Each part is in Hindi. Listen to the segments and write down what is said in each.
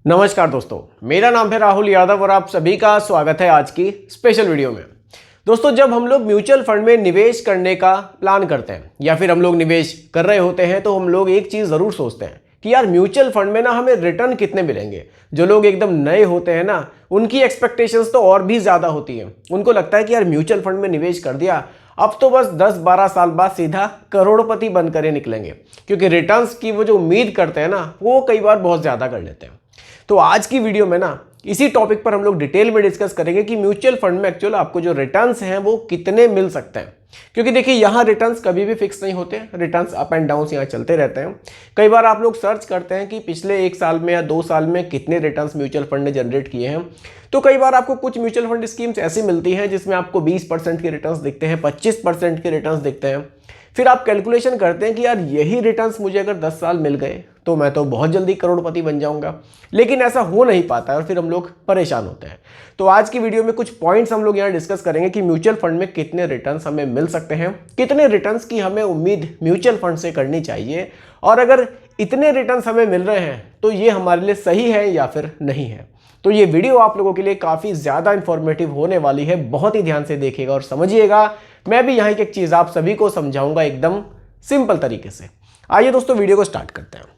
नमस्कार दोस्तों, मेरा नाम है राहुल यादव और आप सभी का स्वागत है आज की स्पेशल वीडियो में। दोस्तों, जब हम लोग म्यूचुअल फंड में निवेश करने का प्लान करते हैं या फिर हम लोग निवेश कर रहे होते हैं तो हम लोग एक चीज़ ज़रूर सोचते हैं कि यार म्यूचुअल फंड में ना हमें रिटर्न कितने मिलेंगे। जो लोग एकदम नए होते हैं ना, उनकी एक्सपेक्टेशंस तो और भी ज़्यादा होती हैं। उनको लगता है कि यार म्यूचुअल फंड में निवेश कर दिया, अब तो बस 10-12 साल बाद सीधा करोड़पति बनकर निकलेंगे, क्योंकि रिटर्न्स की वो जो उम्मीद करते हैं ना, वो कई बार बहुत ज़्यादा कर लेते हैं। तो आज की वीडियो में ना इसी टॉपिक पर हम लोग डिटेल में डिस्कस करेंगे कि म्यूचुअल फंड में एक्चुअल आपको जो रिटर्न्स हैं वो कितने मिल सकते हैं। क्योंकि देखिए, यहाँ रिटर्न्स कभी भी फिक्स नहीं होते, रिटर्न्स अप एंड डाउन यहाँ चलते रहते हैं। कई बार आप लोग सर्च करते हैं कि पिछले 1 साल में या 2 साल में कितने रिटर्न्स म्यूचुअल फंड ने जनरेट किए हैं, तो कई बार आपको कुछ म्यूचुअल फंड स्कीम्स ऐसी मिलती हैं जिसमें आपको 20% के रिटर्न्स दिखते हैं, 25% के रिटर्न्स दिखते हैं। फिर आप कैलकुलेशन करते हैं कि यार यही रिटर्न्स मुझे अगर 10 साल मिल गए तो मैं तो बहुत जल्दी करोड़पति बन जाऊंगा, लेकिन ऐसा हो नहीं पाता है और फिर हम लोग परेशान होते हैं। तो आज की वीडियो में कुछ पॉइंट्स हम लोग यहाँ डिस्कस करेंगे कि म्यूचुअल फंड में कितने रिटर्न्स हमें मिल सकते हैं, कितने रिटर्न्स की हमें उम्मीद म्यूचुअल फंड से करनी चाहिए, और अगर इतने रिटर्न्स हमें मिल रहे हैं तो ये हमारे लिए सही है या फिर नहीं है। तो ये वीडियो आप लोगों के लिए काफ़ी ज़्यादा इंफॉर्मेटिव होने वाली है, बहुत ही ध्यान से देखिएगा और समझिएगा। मैं भी यहाँ की एक चीज़ आप सभी को समझाऊंगा एकदम सिंपल तरीके से। आइए दोस्तों, वीडियो को स्टार्ट करते हैं।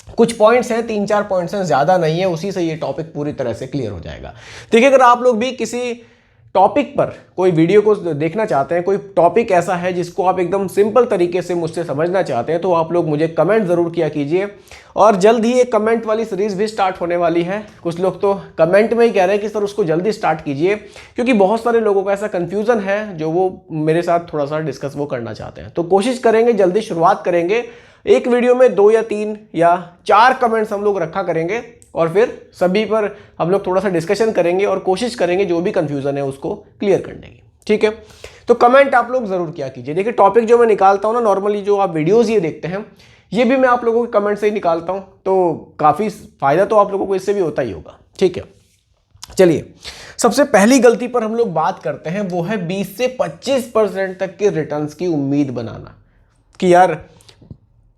कुछ पॉइंट्स हैं, 3-4 पॉइंट्स हैं, ज़्यादा नहीं है, उसी से ये टॉपिक पूरी तरह से क्लियर हो जाएगा। देखिए, अगर आप लोग भी किसी टॉपिक पर कोई वीडियो को देखना चाहते हैं, कोई टॉपिक ऐसा है जिसको आप एकदम सिंपल तरीके से मुझसे समझना चाहते हैं, तो आप लोग मुझे कमेंट ज़रूर किया कीजिए। और जल्द ही एक कमेंट वाली सीरीज़ भी स्टार्ट होने वाली है। कुछ लोग तो कमेंट में ही कह रहे हैं कि सर उसको जल्दी स्टार्ट कीजिए, क्योंकि बहुत सारे लोगों का ऐसा कन्फ्यूज़न है जो वो मेरे साथ थोड़ा सा डिस्कस वो करना चाहते हैं। तो कोशिश करेंगे, जल्दी शुरुआत करेंगे। एक वीडियो में 2 या 3 या 4 कमेंट्स हम लोग रखा करेंगे और फिर सभी पर हम लोग थोड़ा सा डिस्कशन करेंगे और कोशिश करेंगे जो भी कंफ्यूजन है उसको क्लियर करने की। ठीक है, तो कमेंट आप लोग ज़रूर किया कीजिए। देखिए, टॉपिक जो मैं निकालता हूँ ना, नॉर्मली जो आप वीडियोज़ ये देखते हैं, ये भी मैं आप लोगों के कमेंट से ही निकालता हूँ, तो काफ़ी फ़ायदा तो आप लोगों को इससे भी होता ही होगा। ठीक है, चलिए, सबसे पहली गलती पर हम लोग बात करते हैं, वो है 20 से 25% तक के रिटर्न्स की उम्मीद बनाना। कि यार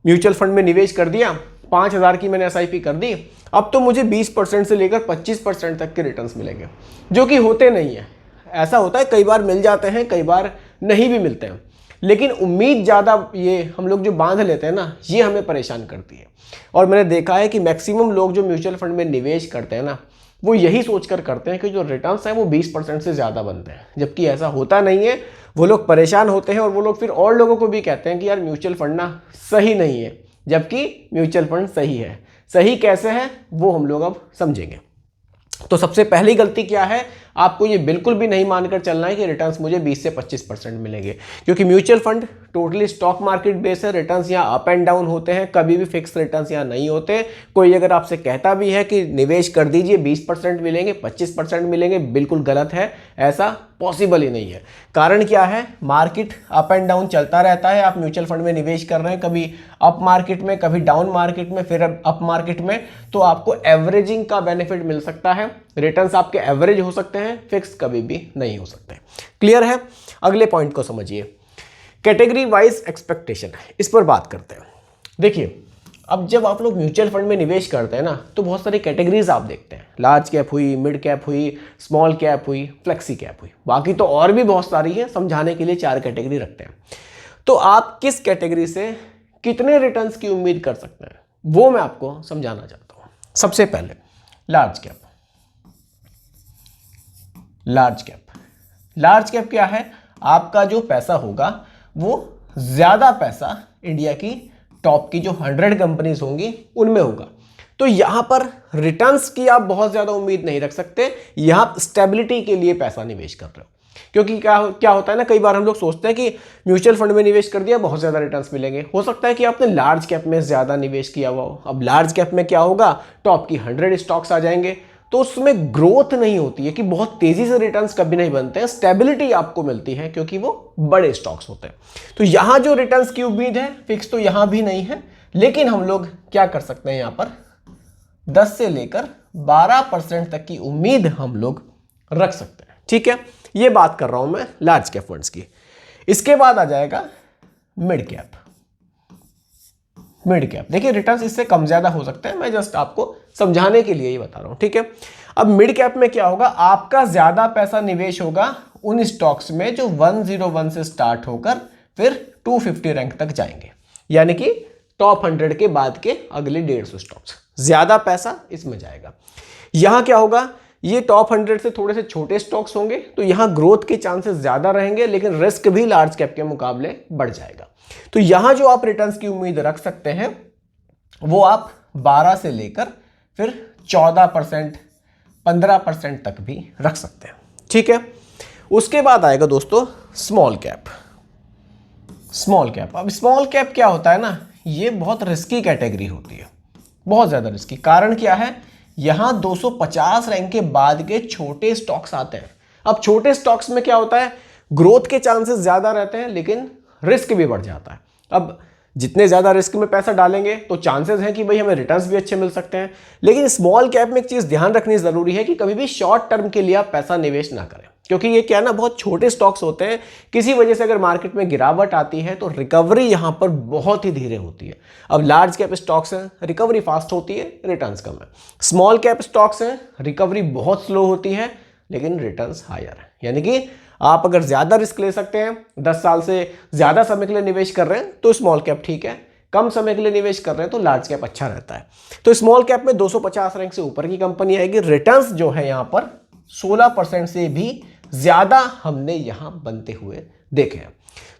म्यूचुअल फंड में निवेश कर दिया, 5,000 की मैंने SIP कर दी, अब तो मुझे 20% से लेकर 25% तक के रिटर्न्स मिलेंगे, जो कि होते नहीं है। ऐसा होता है, कई बार मिल जाते हैं, कई बार नहीं भी मिलते हैं, लेकिन उम्मीद ज़्यादा ये हम लोग जो बांध लेते हैं ना, ये हमें परेशान करती है। और मैंने देखा है कि मैक्सिमम लोग जो म्यूचुअल फंड में निवेश करते हैं ना, वो यही सोचकर करते हैं कि जो रिटर्न्स हैं वो 20% से ज़्यादा बनते हैं, जबकि ऐसा होता नहीं है। वो लोग परेशान होते हैं और वो लोग फिर और लोगों को भी कहते हैं कि यार म्यूचुअल फंड ना सही नहीं है, जबकि म्यूचुअल फंड सही है। सही कैसे है वो हम लोग अब समझेंगे। तो सबसे पहली गलती क्या है, आपको ये बिल्कुल भी नहीं मानकर चलना है कि रिटर्न्स मुझे 20 से 25% मिलेंगे, क्योंकि mutual fund totally stock market base है। रिटर्न्स यहाँ अप एंड डाउन होते हैं, कभी भी फिक्स रिटर्न्स यहाँ नहीं होते। कोई अगर आपसे कहता भी है कि निवेश कर दीजिए 20% मिलेंगे, 25% मिलेंगे, बिल्कुल गलत है। ऐसा पॉसिबल ही नहीं है। कारण क्या है, मार्केट अप एंड डाउन चलता रहता है। आप म्यूचुअल फंड में निवेश कर रहे हैं, कभी अप मार्केट में, कभी डाउन मार्केट में, फिर अप मार्केट में, तो आपको एवरेजिंग का बेनिफिट मिल सकता है। रिटर्न्स आपके एवरेज हो सकते हैं, फिक्स कभी भी नहीं हो सकते। क्लियर है? अगले पॉइंट को समझिए, कैटेगरी वाइज एक्सपेक्टेशन, इस पर बात करते हैं। देखिए, अब जब आप लोग म्यूचुअल फंड में निवेश करते हैं ना, तो बहुत सारी कैटेगरीज आप देखते हैं। लार्ज कैप हुई, मिड कैप हुई, स्मॉल कैप हुई, फ्लेक्सी कैप हुई, बाकी तो और भी बहुत सारी है। समझाने के लिए 4 कैटेगरी रखते हैं। तो आप किस कैटेगरी से कितने रिटर्न्स की उम्मीद कर सकते हैं, वो मैं आपको समझाना चाहता हूँ। सबसे पहले large cap. Large cap, large cap क्या है, आपका जो पैसा होगा वो ज़्यादा पैसा इंडिया की टॉप की जो 100 कंपनीज होंगी उनमें होगा। तो यहाँ पर रिटर्न्स की आप बहुत ज़्यादा उम्मीद नहीं रख सकते। यहाँ स्टेबिलिटी के लिए पैसा निवेश कर रहे हो, क्योंकि क्या होता है ना, कई बार हम लोग सोचते हैं कि म्यूचुअल फंड में निवेश कर दिया, बहुत ज़्यादा रिटर्न्स मिलेंगे। हो सकता है कि आपने लार्ज कैप में ज़्यादा निवेश किया हुआ हो। अब लार्ज कैप में क्या होगा, टॉप की 100 स्टॉक्स आ जाएंगे, तो उसमें ग्रोथ नहीं होती है कि बहुत तेजी से रिटर्न्स कभी नहीं बनते हैं। स्टेबिलिटी आपको मिलती है क्योंकि वो बड़े स्टॉक्स होते हैं। तो यहां जो रिटर्न्स की उम्मीद है, फिक्स तो यहां भी नहीं है, लेकिन हम लोग क्या कर सकते हैं, यहां पर 10 से लेकर 12% तक की उम्मीद हम लोग रख सकते हैं। ठीक है, ये बात कर रहा हूं मैं लार्ज कैप फंड्स की। इसके बाद आ जाएगा मिड कैप। मिड कैप देखिए, रिटर्न्स इससे कम ज्यादा हो सकते हैं, मैं जस्ट आपको समझाने के लिए ही बता रहा हूँ, ठीक है। अब मिड कैप में क्या होगा, आपका ज्यादा पैसा निवेश होगा उन स्टॉक्स में जो 101 से स्टार्ट होकर फिर 250 रैंक तक जाएंगे, यानी कि टॉप 100 के बाद के अगले 150 स्टॉक्स, ज्यादा पैसा इसमें जाएगा। यहां क्या होगा, ये टॉप 100 से थोड़े से छोटे स्टॉक्स होंगे, तो यहां ग्रोथ के चांसेस ज्यादा रहेंगे, लेकिन रिस्क भी लार्ज कैप के मुकाबले बढ़ जाएगा। तो यहां जो आप रिटर्न्स की उम्मीद रख सकते हैं वो आप 12 से लेकर फिर 14%, 15% तक भी रख सकते हैं, ठीक है। उसके बाद आएगा दोस्तों स्मॉल कैप। स्मॉल कैप, अब स्मॉल कैप क्या होता है ना, ये बहुत रिस्की कैटेगरी होती है, बहुत ज्यादा रिस्की। कारण क्या है, यहां 250 रैंक के बाद के छोटे स्टॉक्स आते हैं। अब छोटे स्टॉक्स में क्या होता है, ग्रोथ के चांसेस ज्यादा रहते हैं लेकिन रिस्क भी बढ़ जाता है। अब जितने ज्यादा रिस्क में पैसा डालेंगे तो चांसेस हैं कि भाई हमें रिटर्न्स भी अच्छे मिल सकते हैं, लेकिन स्मॉल कैप में एक चीज ध्यान रखनी जरूरी है कि कभी भी शॉर्ट टर्म के लिए आप पैसा निवेश ना करें, क्योंकि ये क्या ना, बहुत छोटे स्टॉक्स होते हैं। किसी वजह से अगर मार्केट में गिरावट आती है तो रिकवरी यहां पर बहुत ही धीरे होती है। अब लार्ज कैप स्टॉक्स हैं, रिकवरी फास्ट होती है, रिटर्न्स कम है। स्मॉल कैप स्टॉक्स हैं, रिकवरी बहुत स्लो होती है लेकिन रिटर्न्स हायर है। यानी कि आप अगर ज्यादा रिस्क ले सकते हैं, 10 साल से ज्यादा समय के लिए निवेश कर रहे हैं तो स्मॉल कैप ठीक है, कम समय के लिए निवेश कर रहे हैं तो लार्ज कैप अच्छा रहता है। तो स्मॉल कैप में 250 रैंक से ऊपर की कंपनी आएगी। रिटर्न्स जो है यहां पर 16% से भी ज्यादा हमने यहां बनते हुए देखे हैं।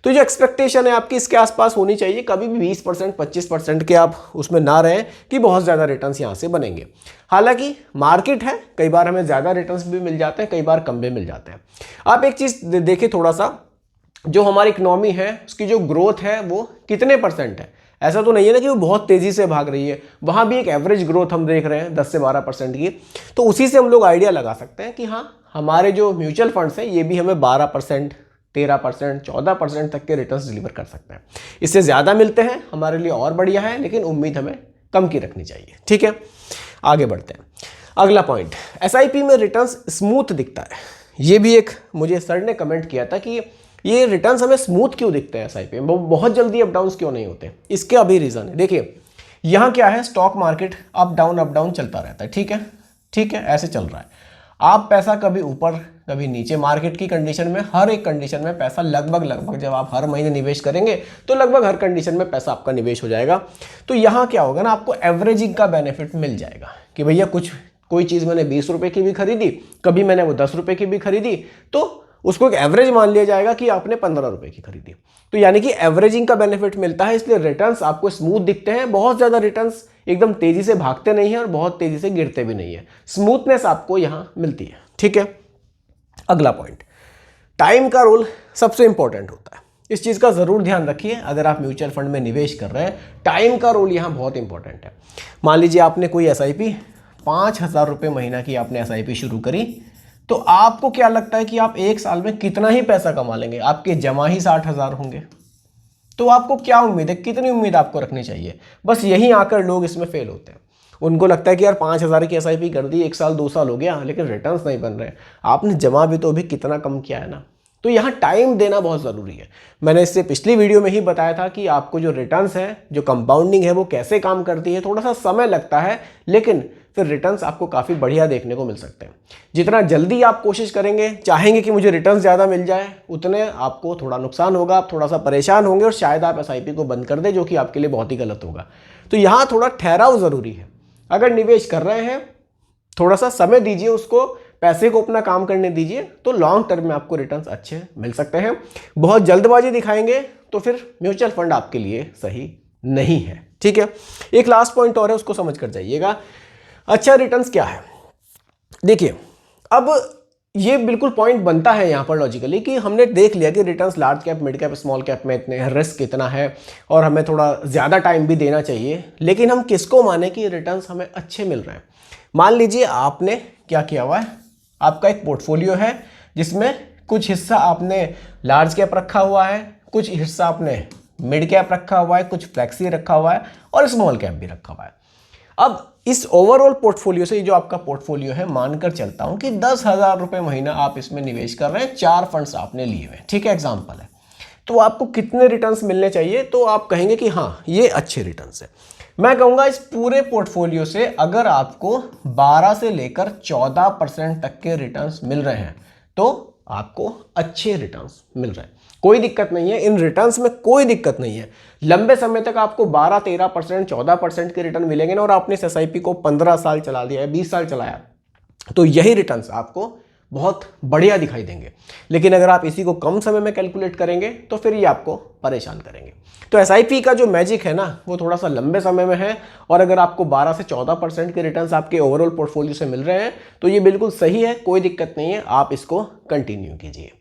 तो जो एक्सपेक्टेशन है आपकी इसके आसपास होनी चाहिए, कभी भी 20%, 25% के आप उसमें ना रहें कि बहुत ज्यादा रिटर्न्स यहां से बनेंगे। हालांकि मार्केट है, कई बार हमें ज्यादा रिटर्न्स भी मिल जाते हैं, कई बार कम भी मिल जाते हैं। आप एक चीज देखें थोड़ा सा, जो हमारी इकोनॉमी है उसकी जो ग्रोथ है वो कितने परसेंट है। ऐसा तो नहीं है ना कि वो बहुत तेजी से भाग रही है, वहां भी एक एवरेज ग्रोथ हम देख रहे हैं 10 से 12% की। तो उसी से हम लोग आइडिया लगा सकते हैं कि हाँ, हमारे जो म्यूचुअल फंड्स हैं ये भी हमें 12%, 13%, 14% तक के रिटर्न्स डिलीवर कर सकते हैं। इससे ज्यादा मिलते हैं हमारे लिए और बढ़िया है, लेकिन उम्मीद हमें कम की रखनी चाहिए, ठीक है। आगे बढ़ते हैं। अगला पॉइंट, एसआईपी में रिटर्न्स स्मूथ दिखता है। ये भी एक मुझे सर ने कमेंट किया था कि ये रिटर्न्स हमें स्मूथ क्यों दिखते हैं एसआईपी में, बहुत जल्दी अप डाउन क्यों नहीं होते। इसके अभी रीजन है, देखिए यहां क्या है, स्टॉक मार्केट अप डाउन चलता रहता है, ठीक है, ठीक है, ऐसे चल रहा है। आप पैसा कभी ऊपर कभी नीचे, मार्केट की कंडीशन में, हर एक कंडीशन में पैसा लगभग जब आप हर महीने निवेश करेंगे तो लगभग हर कंडीशन में पैसा आपका निवेश हो जाएगा। तो यहां क्या होगा ना, आपको एवरेजिंग का बेनिफिट मिल जाएगा कि भैया कोई चीज मैंने 20 रुपए की भी खरीदी, कभी मैंने वो 10 रुपए की भी खरीदी, तो उसको एक एवरेज मान लिया जाएगा कि आपने 15 रुपए की खरीदी। तो यानी कि एवरेजिंग का बेनिफिट मिलता है, इसलिए रिटर्न्स आपको स्मूथ दिखते हैं। बहुत ज्यादा रिटर्न्स एकदम तेजी से भागते नहीं है और बहुत तेजी से गिरते भी नहीं है, स्मूथनेस आपको यहां मिलती है, ठीक है। अगला पॉइंट, टाइम का रोल सबसे इंपॉर्टेंट होता है। इस चीज का जरूर ध्यान रखिए, अगर आप म्यूचुअल फंड में निवेश कर रहे हैं, टाइम का रोल यहां बहुत इंपॉर्टेंट है। मान लीजिए आपने कोई एसआईपी 5,000 रुपए महीना की आपने एसआईपी शुरू करी, तो आपको क्या लगता है कि आप एक साल में कितना ही पैसा कमा लेंगे, आपके जमा ही 60,000 होंगे। तो आपको क्या उम्मीद है, कितनी उम्मीद आपको रखनी चाहिए। बस यही आकर लोग इसमें फेल होते हैं। उनको लगता है कि यार 5,000 की एसआईपी कर दी, 1 साल 2 साल हो गया, लेकिन रिटर्न्स नहीं बन रहे। आपने जमा भी तो अभी कितना कम किया है ना। तो यहाँ टाइम देना बहुत ज़रूरी है। मैंने इससे पिछली वीडियो में ही बताया था कि आपको जो रिटर्न्स है, जो कंपाउंडिंग है, वो कैसे काम करती है। थोड़ा सा समय लगता है, लेकिन फिर रिटर्न्स आपको काफ़ी बढ़िया देखने को मिल सकते हैं। जितना जल्दी आप कोशिश करेंगे, चाहेंगे कि मुझे रिटर्न्स ज़्यादा मिल जाए, उतने आपको थोड़ा नुकसान होगा, आप थोड़ा सा परेशान होंगे और शायद आप एसआईपी को बंद कर दें, जो कि आपके लिए बहुत ही गलत होगा। तो यहाँ थोड़ा ठहराव ज़रूरी है। अगर निवेश कर रहे हैं, थोड़ा सा समय दीजिए उसको, पैसे को अपना काम करने दीजिए, तो लॉन्ग टर्म में आपको रिटर्न्स अच्छे मिल सकते हैं। बहुत जल्दबाजी दिखाएंगे तो फिर म्यूचुअल फंड आपके लिए सही नहीं है, ठीक है। एक लास्ट पॉइंट और है, उसको समझ कर जाइएगा। अच्छा, रिटर्न्स क्या है, देखिए अब ये बिल्कुल पॉइंट बनता है यहाँ पर लॉजिकली कि हमने देख लिया कि returns large cap, mid cap, small cap में इतने हैं, रिस्क कितना है और हमें थोड़ा ज़्यादा टाइम भी देना चाहिए। लेकिन हम किसको माने कि रिटर्न्स हमें अच्छे मिल रहे हैं। मान लीजिए आपने क्या किया हुआ है, आपका एक पोर्टफोलियो है जिसमें कुछ हिस्सा आपने लार्ज कैप रखा हुआ है, कुछ हिस्सा आपने मिड कैप रखा हुआ है, कुछ फ्लेक्सी रखा हुआ है और स्मॉल कैप भी रखा हुआ है। अब इस ओवरऑल पोर्टफोलियो से, जो आपका पोर्टफोलियो है, मानकर चलता हूं कि 10,000 रुपए महीना आप इसमें निवेश कर रहे हैं, 4 फंड्स आपने लिए हुए हैं, ठीक है, एग्जांपल है। तो आपको कितने रिटर्न्स मिलने चाहिए, तो आप कहेंगे कि हाँ ये अच्छे रिटर्न्स है। मैं कहूँगा इस पूरे पोर्टफोलियो से अगर आपको 12 से लेकर 14% तक के रिटर्न्स मिल रहे हैं तो आपको अच्छे रिटर्न्स मिल रहे हैं, कोई दिक्कत नहीं है, इन रिटर्न्स में कोई दिक्कत नहीं है। लंबे समय तक आपको 12-13%, 14% के रिटर्न मिलेंगे ना, और आपने इस एसआईपी को 15 साल चला दिया है, 20 साल चलाया, तो यही रिटर्न्स आपको बहुत बढ़िया दिखाई देंगे। लेकिन अगर आप इसी को कम समय में कैलकुलेट करेंगे तो फिर ये आपको परेशान करेंगे। तो एसआईपी का जो मैजिक है ना वो थोड़ा सा लंबे समय में है, और अगर आपको 12 से 14% के रिटर्न्स आपके ओवरऑल पोर्टफोलियो से मिल रहे हैं तो ये बिल्कुल सही है, कोई दिक्कत नहीं है, आप इसको कंटिन्यू कीजिए।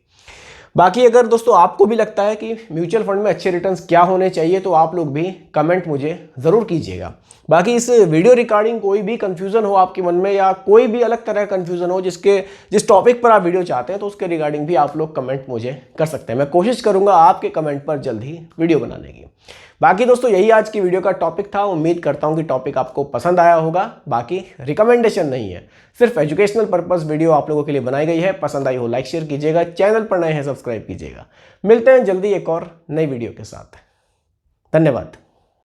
बाकी अगर दोस्तों आपको भी लगता है कि म्यूचुअल फंड में अच्छे रिटर्न्स क्या होने चाहिए तो आप लोग भी कमेंट मुझे ज़रूर कीजिएगा। बाकी इस वीडियो रिकॉर्डिंग कोई भी कंफ्यूजन हो आपके मन में, या कोई भी अलग तरह का कंफ्यूजन हो जिस टॉपिक पर आप वीडियो चाहते हैं, तो उसके रिगार्डिंग भी आप लोग कमेंट मुझे कर सकते हैं। मैं कोशिश करूंगा आपके कमेंट पर जल्द ही वीडियो बनाने की। बाकी दोस्तों यही आज की वीडियो का टॉपिक था। उम्मीद करता हूं कि टॉपिक आपको पसंद आया होगा। बाकी रिकमेंडेशन नहीं है, सिर्फ एजुकेशनल पर्पस वीडियो आप लोगों के लिए बनाई गई है। पसंद आई हो लाइक शेयर कीजिएगा, चैनल पर नए हैं सब्सक्राइब कीजिएगा। मिलते हैं जल्दी एक और नई वीडियो के साथ। धन्यवाद।